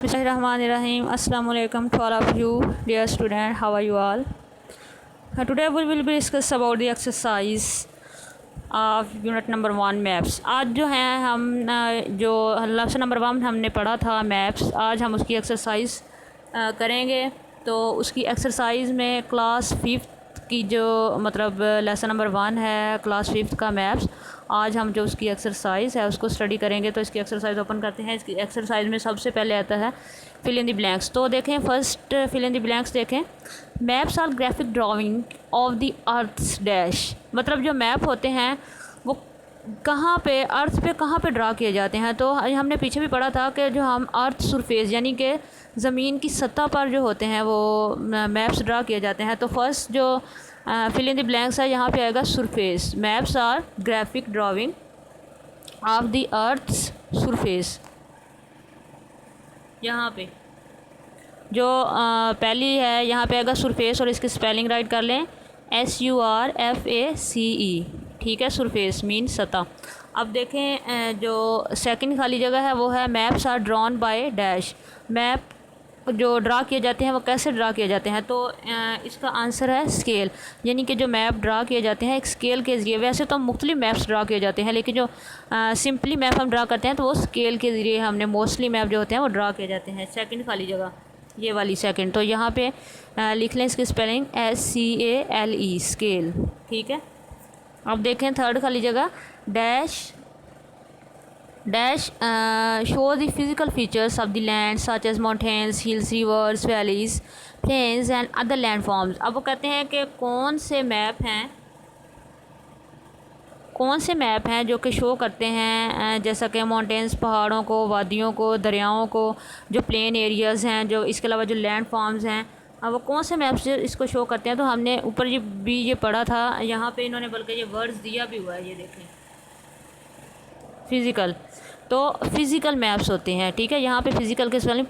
Bismillahirrahmanirrahim. Assalamu alaikum to all of you, dear student. How are you all? Today we will be discuss about the exercise of unit number 1 maps. आज जो है हम जो lesson number 1 हमने पढ़ा था maps, आज हम उसकी एक्सरसाइज करेंगे। तो उसकी एक्सरसाइज में क्लास 5th की जो मतलब लेसन नंबर 1 है क्लास 5th का मैप्स, आज हम जो उसकी एक्सरसाइज है उसको स्टडी करेंगे। तो इसकी एक्सरसाइज ओपन करते हैं। इसकी एक्सरसाइज में सबसे पहले आता है फिल इन द ब्लैंक्स। तो देखें first fill in the blanks देखें। Maps are graphic drawing of the earth's dash, मतलब जो मैप होते हैं वो कहाँ पे अर्थ पे कहाँ पे ड्रा किए जाते हैं। तो हमने पीछे भी पढ़ा था कि जो हम अर्थ सरफेस यानी कि ज़मीन की सतह पर जो होते हैं वो मैप्स ड्रा किए जाते हैं। तो फर्स्ट जो फिल इन द ब्लैंक्स है यहाँ पे आएगा surface. Maps are graphic drawing of the earth's surface. यहाँ पे जो पहली है यहाँ पे आएगा सरफेस और इसकी स्पेलिंग राइट कर लें SURFACE, ठीक है। सरफेस मीन सतह। अब देखें जो सेकंड खाली जगह है वो है maps are drawn by dash. Map जो ड्रा किए जाते हैं वो कैसे ड्रा किए जाते हैं। तो इसका आंसर है स्केल, यानी कि जो मैप ड्रा किए जाते हैं एक स्केल के ज़रिए। वैसे तो मुख्तलिफ मैप्स ड्रा किए जाते हैं, लेकिन जो सिंपली मैप हम ड्रा करते हैं तो वो स्केल के ज़रिए हमने मोस्टली मैप जो होते हैं वो ड्रा किए जाते हैं। सेकंड खाली जगह ये वाली सेकंड, तो यहाँ पे लिख लें इसकी स्पेलिंग SCALE स्केल, ठीक है। अब देखें थर्ड खाली जगह dash show the physical features of the land such as mountains, hills, rivers, valleys, plains and other landforms। अब वो कहते हैं कि कौन से मैप हैं जो कि शो करते हैं जैसा कि माउंटेन्स पहाड़ों को, वादियों को, दरियाओं को, जो प्लेन एरियाज़ हैं, जो इसके अलावा जो लैंड फॉर्म्स हैं, अब वो कौन से मैप्स इसको शो करते हैं। तो हमने ऊपर ये पढ़ा था, यहाँ पे इन्होंने बल्कि ये वर्ड्स दिया भी हुआ है, ये देखें फ़िज़िकल। तो फ़िज़िकल मैप्स होते हैं, ठीक है। यहाँ पे फ़िज़िकल के spelling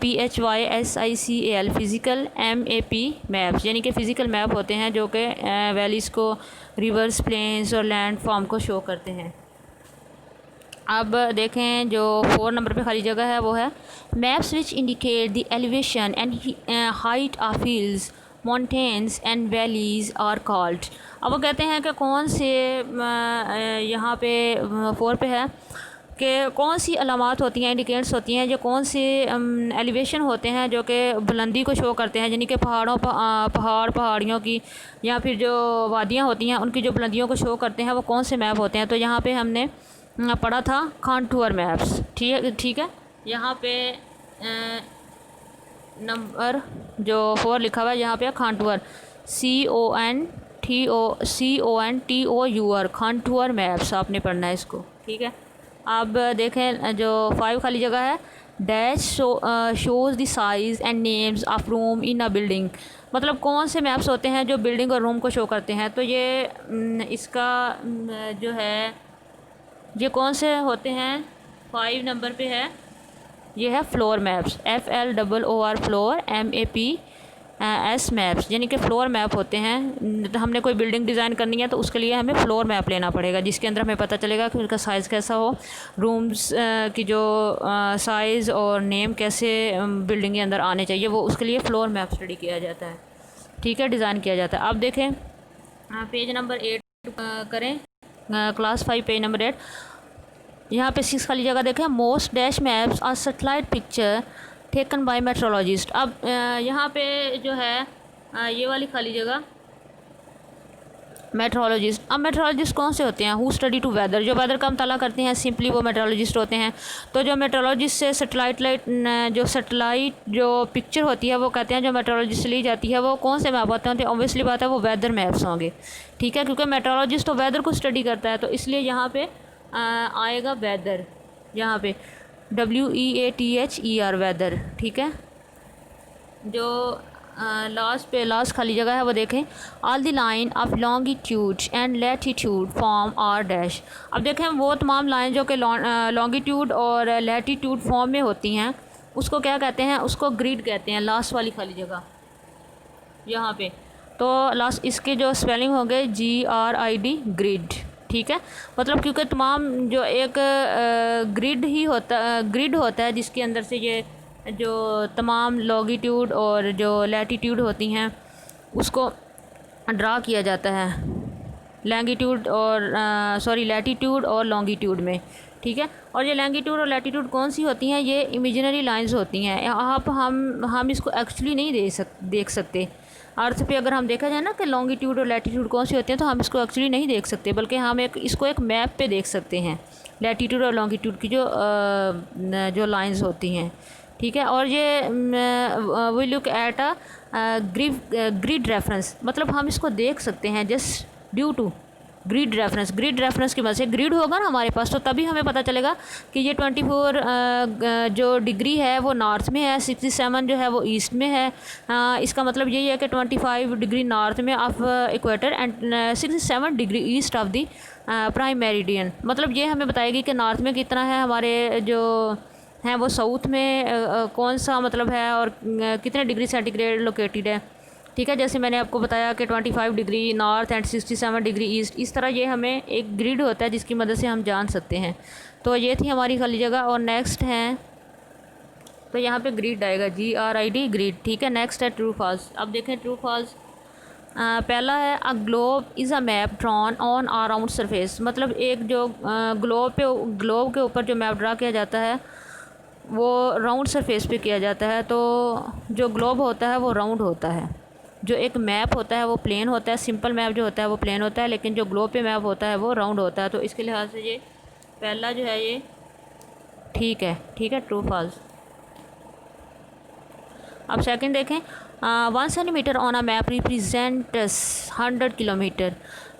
PHYSICAL physical MAP maps, यानी कि फ़िज़िकल मैप होते हैं जो कि वैलीज़ को, रिवर्स, प्लेन्स और लैंड फॉर्म को शो करते हैं। अब देखें जो 4 नंबर पे खाली जगह है वो है maps which indicate the elevation and height of hills, mountains and valleys are called. अब वो कहते हैं कि कौन से यहाँ पे 4 पे है कि कौन सी अलामात होती हैं, इंडिकेट्स होती हैं, जो कौन से एलिवेशन होते हैं जो कि बुलंदी को शो करते हैं, यानी कि पहाड़ियों की या फिर जो वादियाँ होती हैं उनकी जो बुलंदियों को शो करते हैं वो कौन से मैप होते हैं। तो यहाँ पे हमने पढ़ा था कॉन्टूर मैप्स, ठीक है। यहाँ पे नंबर जो 4 लिखा हुआ है यहाँ पे कॉन्टूर CONTOUR कॉन्टूर मैप्स आपने पढ़ना है इसको, ठीक है। अब देखें जो 5 खाली जगह है dash shows the size and names of room in a building, मतलब कौन से मैप्स होते हैं जो बिल्डिंग और रूम को शो करते हैं। तो ये इसका जो है ये कौन से होते हैं 5 नंबर पे है, ये है floor maps FLOOR floor MAPS maps, यानी कि फ्लोर मैप होते हैं। तो हमने कोई बिल्डिंग डिज़ाइन करनी है तो उसके लिए हमें फ्लोर मैप लेना पड़ेगा, जिसके अंदर हमें पता चलेगा कि उसका साइज़ कैसा हो, रूम्स की जो साइज़ और नेम कैसे बिल्डिंग के अंदर आने चाहिए, वो उसके लिए फ्लोर मैप स्टडी किया जाता है, ठीक है, डिज़ाइन किया जाता है। अब देखें पेज नंबर 8 करें, क्लास 5 पेज नंबर 8। यहाँ पे 6 खाली जगह देखें most dash maps are satellite picture taken by metrologist. अब यहाँ पे जो है ये वाली खाली जगह मेट्रोलॉजिस्ट। अब मेट्रोलॉजिस्ट कौन से होते हैं, हु स्टडी टू वेदर, जो वेदर का मुताला करते हैं सिंपली वो मेट्रोलॉजिस्ट होते हैं। तो जो मेट्रोलॉजिस्ट से सैटेलाइट जो पिक्चर होती है वो कहते हैं जो मेट्रोलॉजिस्ट से ली जाती है वो कौन से मैप होते हैं। तो ऑब्वियसली बात है वो वेदर मैप्स होंगे, ठीक है, क्योंकि मेट्रोलॉजिस्ट तो वेदर को स्टडी करता है। तो इसलिए यहाँ पे आएगा वेदर, यहाँ पे WEATHER वेदर, ठीक है। जो लास्ट खाली जगह है वो देखें all the line of longitude and latitude form are dash. अब देखें वो तमाम लाइन जो कि लॉन्गिट्यूड और लैटिट्यूड फॉर्म में होती हैं उसको क्या कहते हैं, उसको ग्रिड कहते हैं। लास्ट वाली खाली जगह यहाँ पे तो लास्ट इसके जो स्पेलिंग होंगे GRID ग्रिड, ठीक है। मतलब क्योंकि तमाम जो एक ग्रिड होता है जिसके अंदर से ये जो तमाम लॉन्गिट्यूड और जो लैटीट्यूड होती हैं उसको ड्रा किया जाता है लैंगिट्यूड और लैटीट्यूड और लॉन्गिट्यूड में, ठीक है। और ये लैंगिट्यूड और लैटीट्यूड कौन सी होती हैं, ये इमेजिनरी लाइंस होती हैं। आप हम इसको एक्चुअली नहीं देख सकते। अर्थ पे अगर हम देखा जाए ना कि लॉन्गिट्यूड और लैटीट्यूड कौन सी होती हैं, तो हम इसको एक्चुअली नहीं देख सकते, बल्कि हम इसको एक मैप पे देख सकते हैं, लैटीट्यूड और लॉन्गिट्यूड की जो लाइंस होती हैं, ठीक है। और ये we look at a grid reference, मतलब हम इसको देख सकते हैं just due to grid reference की वजह से। ग्रिड होगा ना हमारे पास तो तभी हमें पता चलेगा कि ये 24 जो डिग्री है वो नॉर्थ में है, 67 जो है वो ईस्ट में है। इसका मतलब यही है कि 25 डिग्री नॉर्थ में of equator and 67 degree east of the prime meridian. मतलब ये हमें बताएगी कि नॉर्थ में कितना है, हमारे जो हैं वो साउथ में कौन सा मतलब है और कितने डिग्री सेंटीग्रेड लोकेटेड है, ठीक है। जैसे मैंने आपको बताया कि 25 degree north and 67 degree east, इस तरह ये हमें एक ग्रिड होता है जिसकी मदद से हम जान सकते हैं। तो ये थी हमारी खाली जगह। और नेक्स्ट है तो यहाँ पे ग्रिड आएगा, GRID ग्रिड, ठीक है। नेक्स्ट है ट्रू फॉल्स। अब देखें ट्रू फॉल्स। पहला है a globe is a map drawn on a round surface, मतलब एक जो ग्लोब के ऊपर जो मैप ड्रा किया जाता है वो राउंड सरफेस पे किया जाता है। तो जो ग्लोब होता है वो राउंड होता है, जो एक मैप होता है वो प्लेन होता है, सिंपल मैप जो होता है वो प्लेन होता है, लेकिन जो ग्लोब पे मैप होता है वो राउंड होता है। तो इसके लिहाज से ये पहला जो है ये ठीक है, ट्रू फॉल्स। अब सेकंड देखें, 1 centimetre on a map represents 100 kilometre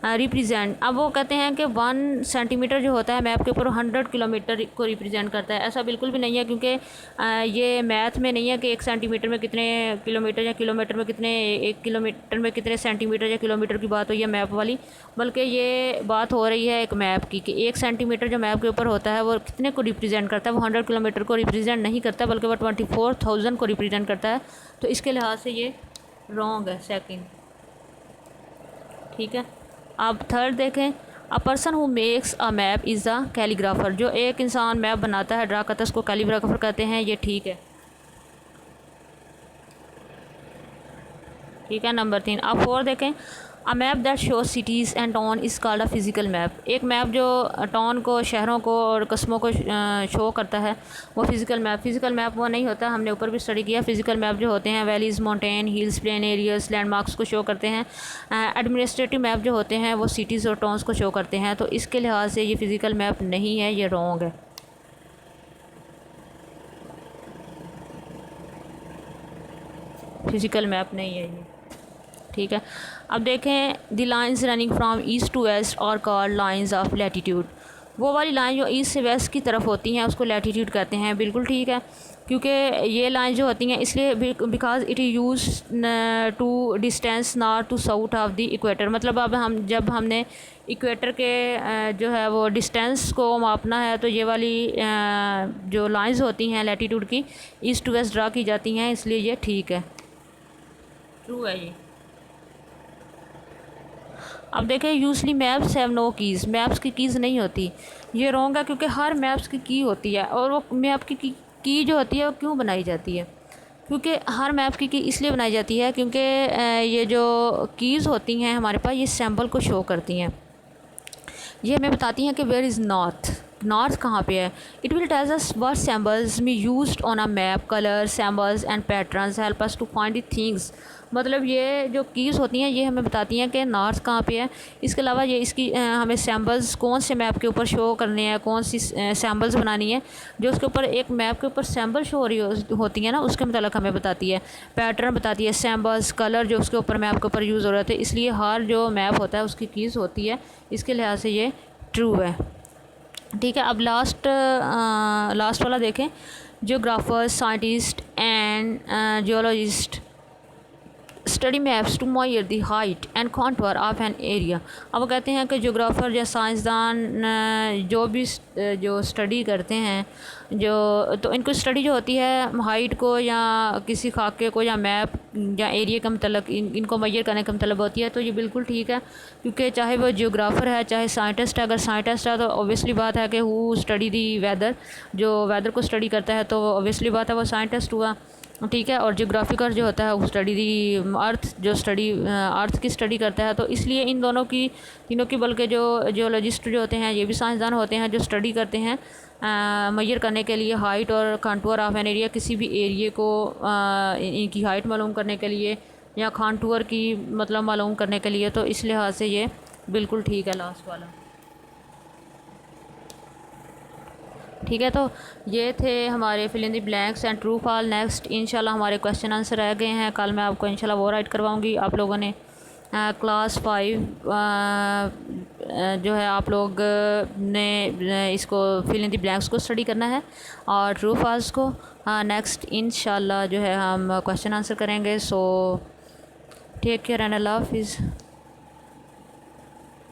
represent. अब वो कहते हैं कि 1 सेंटीमीटर जो होता है मैप के ऊपर 100 किलोमीटर को रिप्रेजेंट करता है। ऐसा बिल्कुल भी नहीं है, क्योंकि ये मैथ में नहीं है कि 1 सेंटीमीटर में कितने किलोमीटर या किलोमीटर में कितने 1 किलोमीटर में कितने सेंटीमीटर या किलोमीटर की बात हुई है मैप वाली, बल्कि ये बात हो रही है एक मैप की कि 1 सेंटीमीटर जो मैप के ऊपर होता है वो कितने को रिप्रेजेंट करता है। वो 100 किलोमीटर को रिप्रेजेंट नहीं करता, बल्कि वो 24,000 को रिप्रेजेंट करता है। तो इसके लिहाज से ये रॉन्ग है, सेकंड, ठीक है। अब थर्ड देखें, a person who makes a map is a calligrapher, जो एक इंसान मैप बनाता है, ड्रा करता है, उसको कैलीग्राफर कहते हैं, ये ठीक है, ठीक है। नंबर 3। अब 4 देखें, a map that shows cities and town is called a physical map, एक मैप जो टाउन को, शहरों को और कस्बों को शो करता है वो फ़िज़िकल मैप वो नहीं होता। हमने ऊपर भी स्टडी किया, फ़िज़िकल मैप जो होते हैं valleys, mountain, hills, plain areas, landmarks को शो करते हैं। एडमिनिस्ट्रेटिव मैप जो होते हैं वो सिटीज़ और टाउन्स को शो करते हैं। तो इसके लिहाज से ये फ़िज़िकल मैप नहीं है, ये रॉन्ग है, फ़िज़िकल मैप नहीं है ये, ठीक है। अब देखें, the lines running from east to west are called lines of latitude, वो वाली लाइन जो ईस्ट से वेस्ट की तरफ होती हैं उसको लैटीट्यूड कहते हैं। बिल्कुल ठीक है, क्योंकि ये लाइन जो होती हैं इसलिए because it use to distance north to south of the equator, मतलब अब जब हमने इक्वेटर के जो है वो डिस्टेंस को मापना है तो ये वाली जो लाइंस होती हैं लैटीट्यूड की ईस्ट टू वेस्ट ड्रा की जाती हैं, इसलिए ये ठीक है, ट्रू है ये। अब देखें, usually maps have no keys, maps की कीज़ नहीं होती, ये रॉन्ग है, क्योंकि हर मैप्स की होती है। और वो मैप की की जो होती है वो क्यों बनाई जाती है, क्योंकि हर मैप की इसलिए बनाई जाती है क्योंकि ये जो कीज़ होती हैं हमारे पास ये सैम्पल को शो करती हैं, ये हमें बताती हैं कि वेयर इज़ नॉर्थ कहाँ पे है। It will tells us what symbols me used on a map, colour symbols and patterns help us to find the things, मतलब ये जो कीज़ होती हैं ये हमें बताती हैं कि नॉर्थ कहाँ पे है। इसके अलावा ये इसकी हमें सैम्बल्स कौन से मैप के ऊपर शो करने हैं, कौन सी सैम्बल्स बनानी है, जो उसके ऊपर एक मैप के ऊपर सैम्बल शो हो रही होती है ना, उसके मतलब हमें बताती है। पैटर्न बताती है, सैम्बल्स, कलर जो उसके ऊपर मैप के ऊपर यूज़ हो रहे थे, इसलिए हर जो मैप होता है उसकी कीज़ होती है, इसके लिहाज से ये ट्रू है, ठीक है। अब लास्ट वाला देखें, geographers, scientist and geologist study maps to measure the height and contour of an area. अब वो कहते हैं कि जोग्राफ़र या साइंसदान जो स्टडी करते हैं तो इनको स्टडी जो होती है हाइट को या किसी खाके को या मैप या एरिया का मतलब इनको मेजर करने का मतलब होती है। तो ये बिल्कुल ठीक है, क्योंकि चाहे वो जियोग्राफ़र है चाहे साइंटिस्ट है, अगर साइंटिस्ट है तो ऑब्वियसली बात है कि हु स्टडी दी वेदर, जो वेदर को स्टडी करता है तो ऑब्वियसली बात है वो साइंटिस्ट हुआ, ठीक है। और जियोग्राफिकर जो होता है वो स्टडी दी अर्थ, जो स्टडी अर्थ की स्टडी करता है। तो इसलिए इन तीनों की बल्कि जो जियोलॉजिस्ट जो होते हैं ये भी साइंसदान होते हैं जो स्टडी करते हैं मेजर करने के लिए हाइट और कंटूर ऑफ एन एरिया, किसी भी एरिए को इनकी हाइट मालूम करने के लिए या कंटूर की मतलब मालूम करने के लिए। तो इस लिहाज से ये बिल्कुल ठीक है लास्ट वाला, ठीक है। तो ये थे हमारे fill in the blanks and true fall. Next इंशाल्लाह हमारे क्वेश्चन आंसर रह गए हैं, कल मैं आपको इंशाल्लाह वो राइट करवाऊँगी। आप लोगों ने क्लास 5 जो है आप लोग ने इसको फिल इन द ब्लैंक्स को स्टडी करना है और ट्रू फॉल्स को नेक्स्ट इंशाल्लाह जो है हम क्वेश्चन आंसर करेंगे। सो टेक केयर एंड अल्लाह हाफिज़।